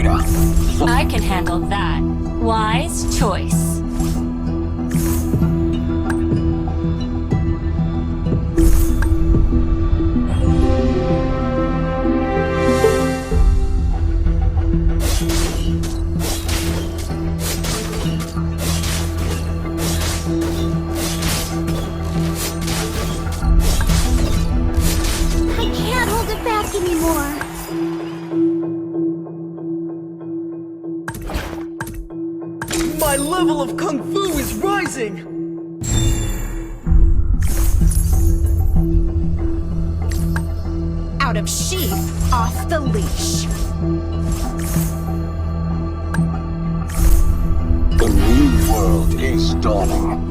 data. I can handle that. Wise choice. I can't hold it back anymore. My level of Kung Fu is rising! Out of sheath, off the leash. The new world is dawning.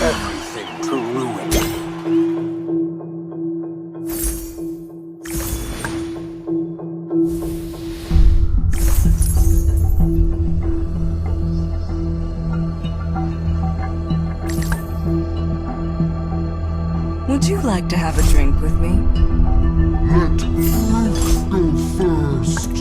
Everything to ruin. Would you like to have a drink with me? Let Fruit go first.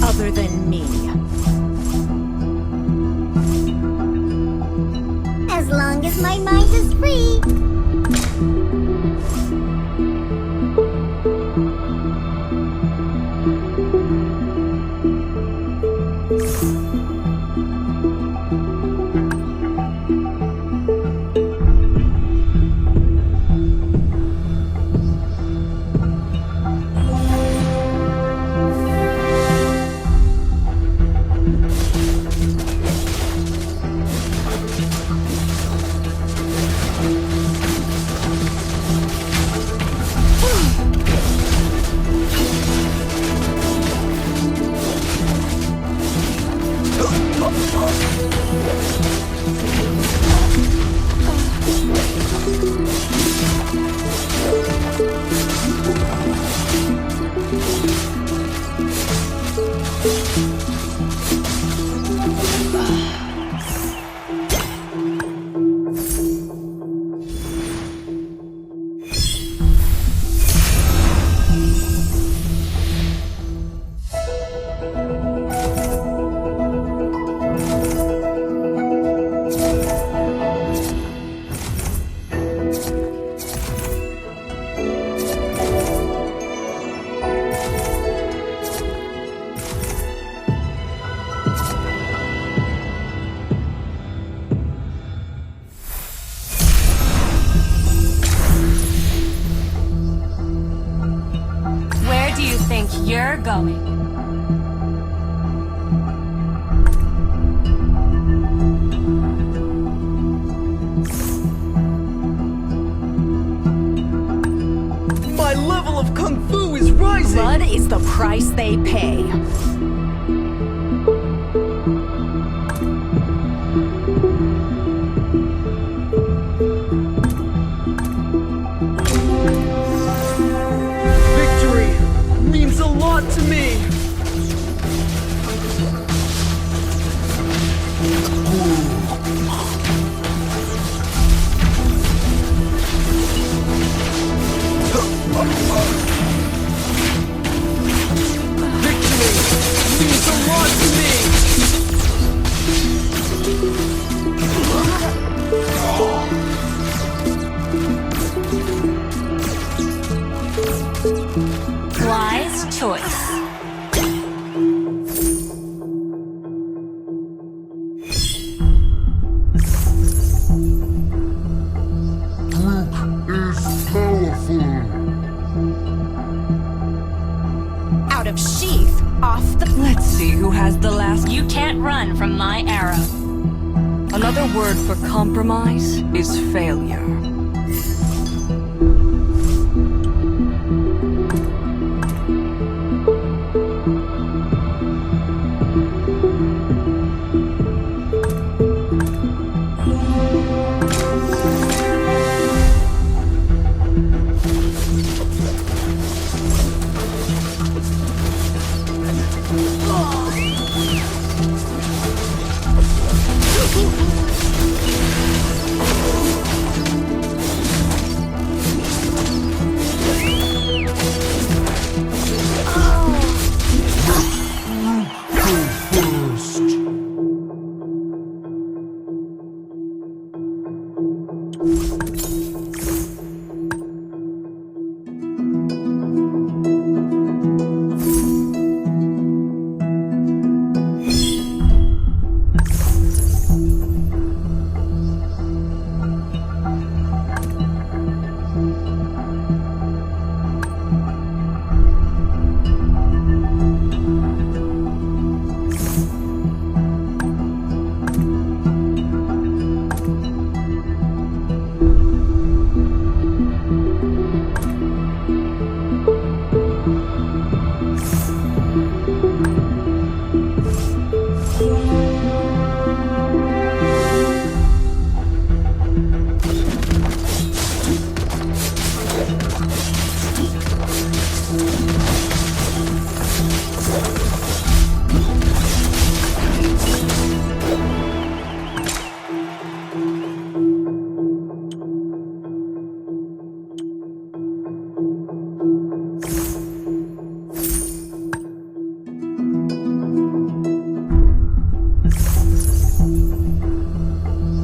Other than me. As long as my mind is free. You're going. My level of Kung Fu is rising! Blood is the price they pay. You can't run from my arrow. Another word for compromise is failure.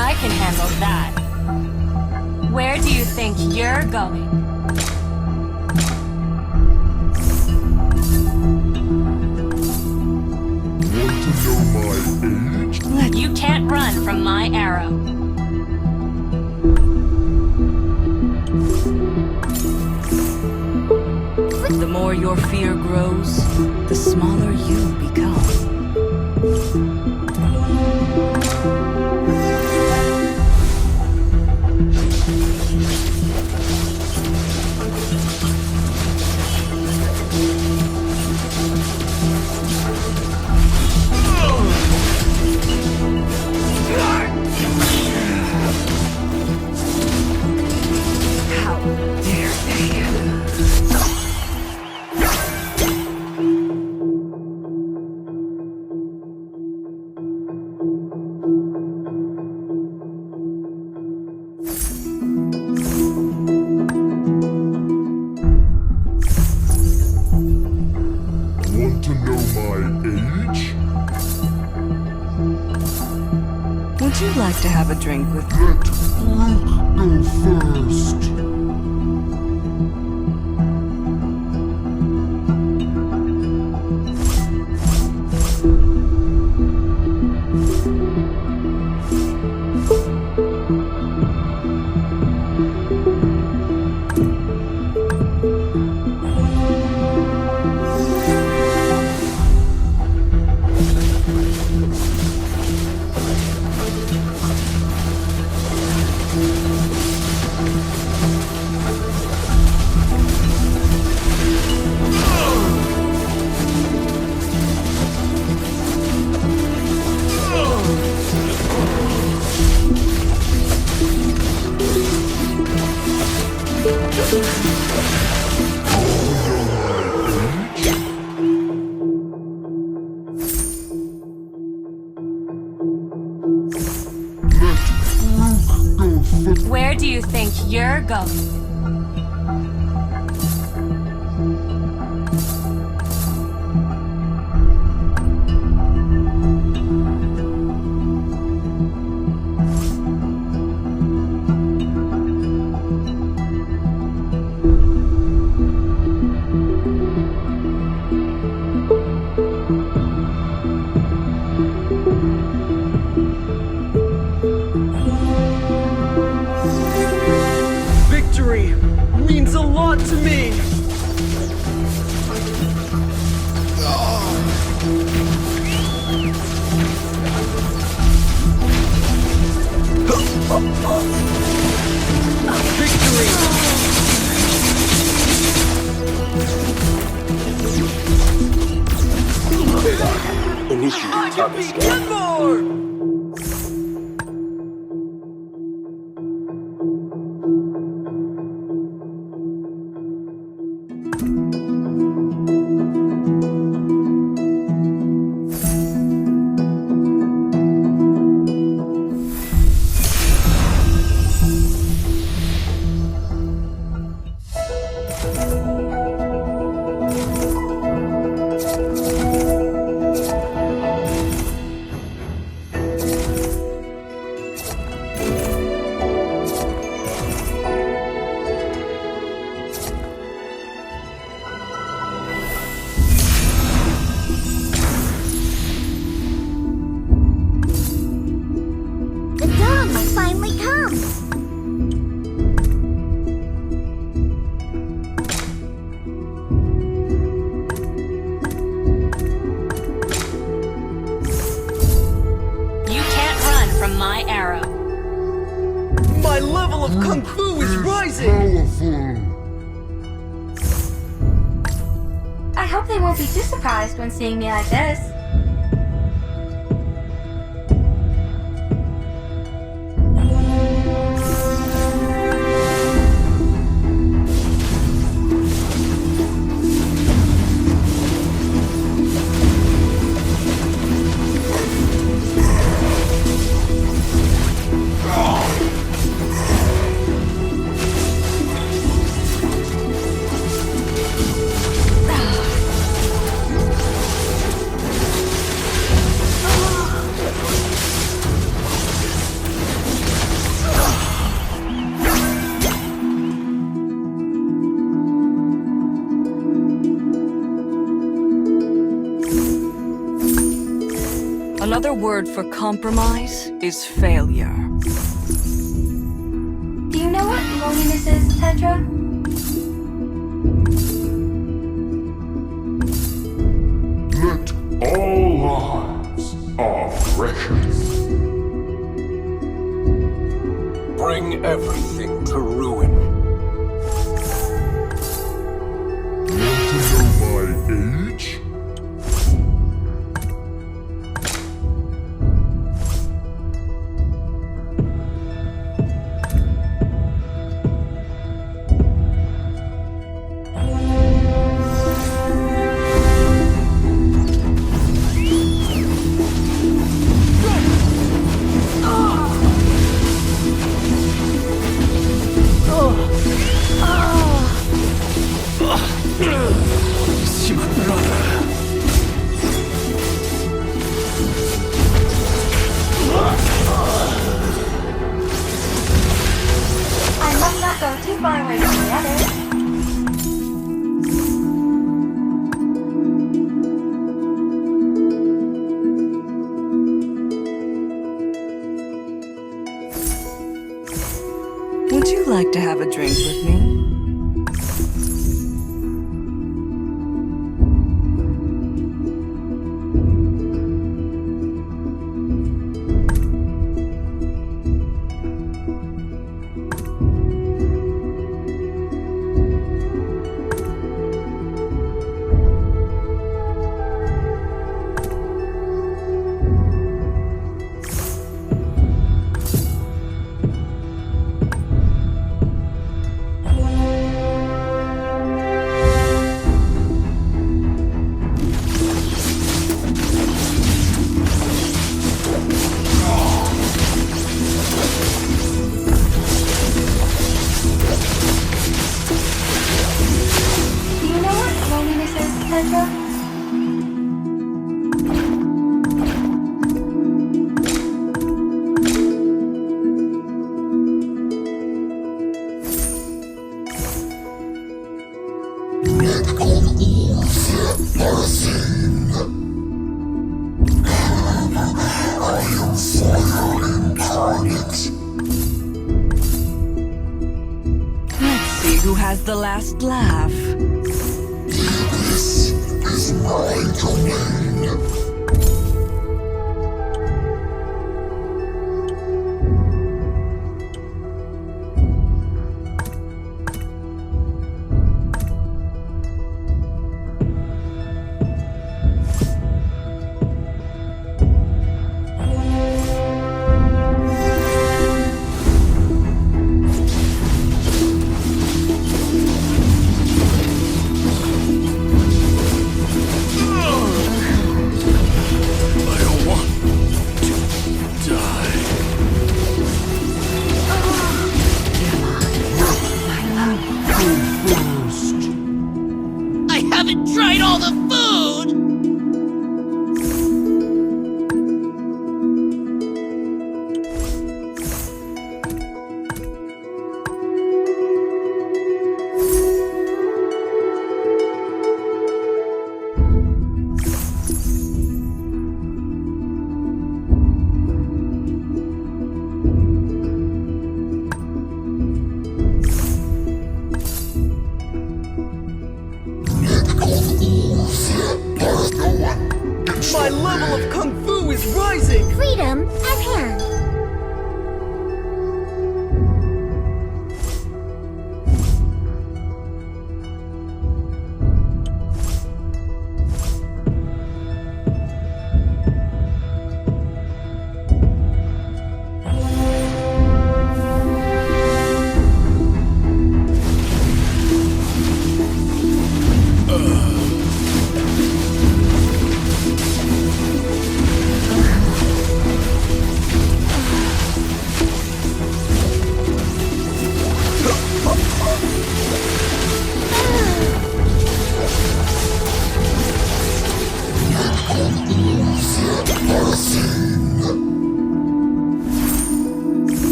I can handle that. Where do you think you're going? Want to know my age? You can't run from my arrow. The more your fear grows, the smaller you become. How dare they? Want to know my age? Would you like to have a drink with me? Let Luke go first. Where do you think you're going? Victory means a lot. Initiate Abe Skil. The dawn will finally come. You can't run from my arrow. My level of kung fu is rising. Powerful. I hope they won't be too surprised when seeing me like this. Another word for compromise is failure. Do you know what loneliness is, Tetra? Let all lives are precious. Bring everything to ruin. Want to know my age? I must not go too far away from the others. Would you like to have a drink with me? Do you know what loneliness is, Tetra? Let's see who has the last laugh. This is my domain.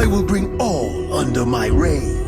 I will bring all under my reign.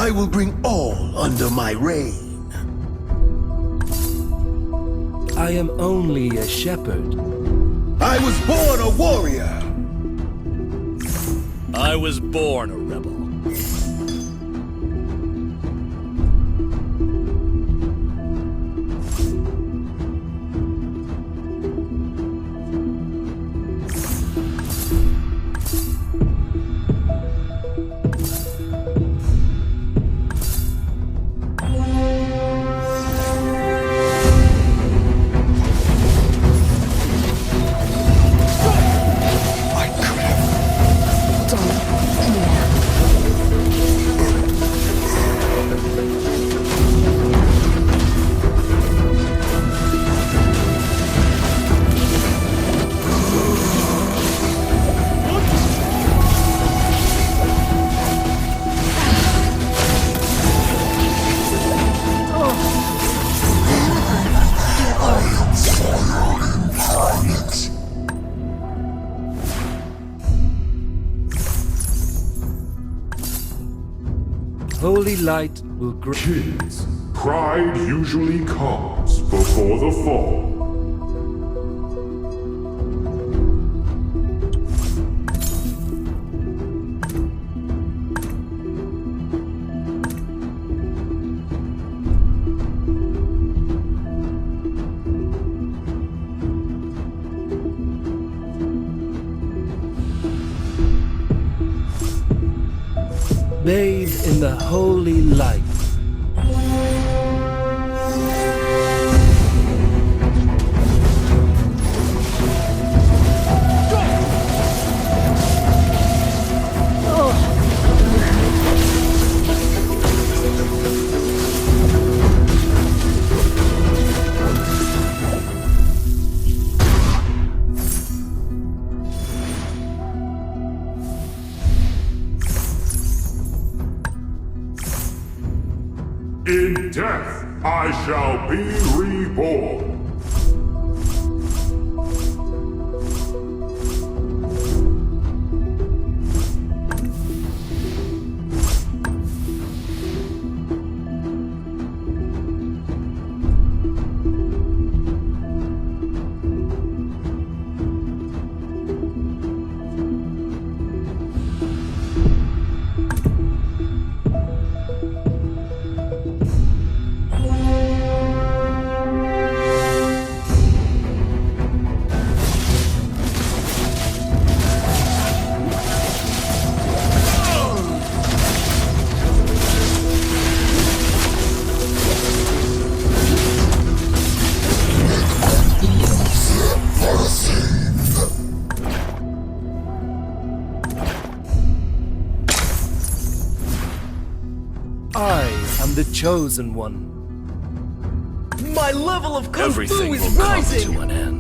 I will bring all under my reign. I am only a shepherd. I was born a warrior. I was born a rebel. Holy light will grow. Kids, pride usually comes before the fall. Bathe in the holy light. In death, I shall be reborn. I am the chosen one. My level of kung fu Everything is will come rising! to an end.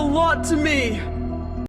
lot to me.